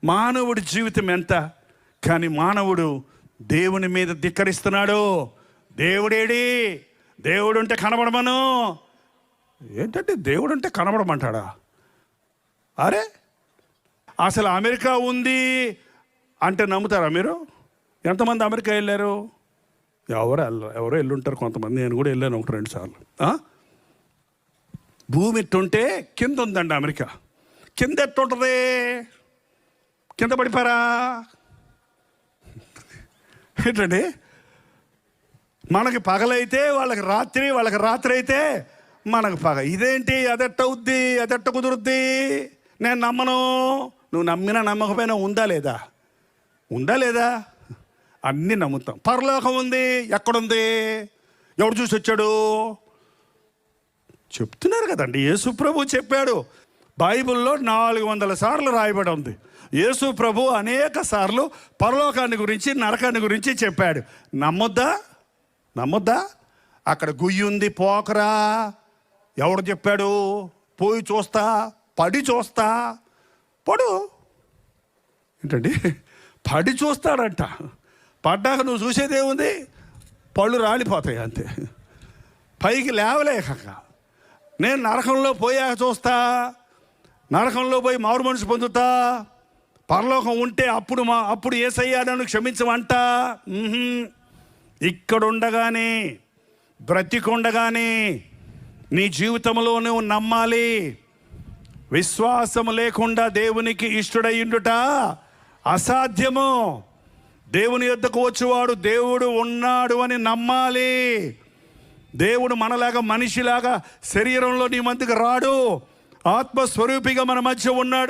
మానవుడి జీవితం ఎంత, కానీ మానవుడు దేవుని మీద ధిక్కరిస్తున్నాడు. దేవుడేడి, దేవుడు ఉంటే కనబడమను. ఏంటంటే దేవుడు ఉంటే కనబడమంటాడా? అరే అసలు అమెరికా ఉంది అంటే నమ్ముతారా మీరు? ఎంతమంది అమెరికా వెళ్ళారు? ఎవరో వెళ్ళుంటారు కొంతమంది. నేను కూడా వెళ్ళాను 1-2 సార్లు. భూమి ఎట్టుంటే కింద ఉందండి అమెరికా. కింద ఎట్టుంటుంది? కింద పడిపారా ఏంటండి? మనకి పగలైతే వాళ్ళకి రాత్రి, వాళ్ళకి రాత్రి అయితే మనకు పగ. ఇదేంటి? అదెట్టవుద్ది, అదెట్ట కుదురుద్ది? నేను నమ్మను. నువ్వు నమ్మినా నమ్మకపోయినా ఉందా లేదా? ఉందా లేదా? అన్నీ నమ్ముతాం. పరలోకం ఉంది, ఎక్కడుంది? ఎవడు చూసి వచ్చాడు? చెప్తున్నారు కదండి, యేసు ప్రభు చెప్పాడు. బైబిల్లో 400 సార్లు రాయబడి ఉంది. యేసు ప్రభు అనేక సార్లు పరలోకాన్ని గురించి, నరకాన్ని గురించి చెప్పాడు. నమ్మొద్దా? అక్కడ గుయ్యి ఉంది, పోకరా. ఎవడు చెప్పాడు? పోయి చూస్తా, పడి చూస్తా. పడు ఏంటండి? పడి చూస్తాడంట. పడ్డాక నువ్వు చూసేదేముంది? పళ్ళు రాలిపోతాయి అంతే, పైకి లేవలేక. నేను నరకంలో పోయాక చూస్తా, నరకంలో పోయి మారు మనసు పొందుతా. పరలోకం ఉంటే అప్పుడు యేసయ్యా నన్ను క్షమించమంట. ఇక్కడుండగానే, బ్రతికుండగానే నీ జీవితంలో నువ్వు నమ్మాలి. విశ్వాసము లేకుండా దేవునికి ఇష్టడయ్యుండుట అసాధ్యము. దేవుని యొద్దకు వచ్చేవాడు దేవుడు ఉన్నాడు అని నమ్మాలి. దేవుడు మనలాగా మనిషిలాగా శరీరంలో నీ మధ్యకు రాడు. ఆత్మస్వరూపిగా మన మధ్య ఉన్నాడు.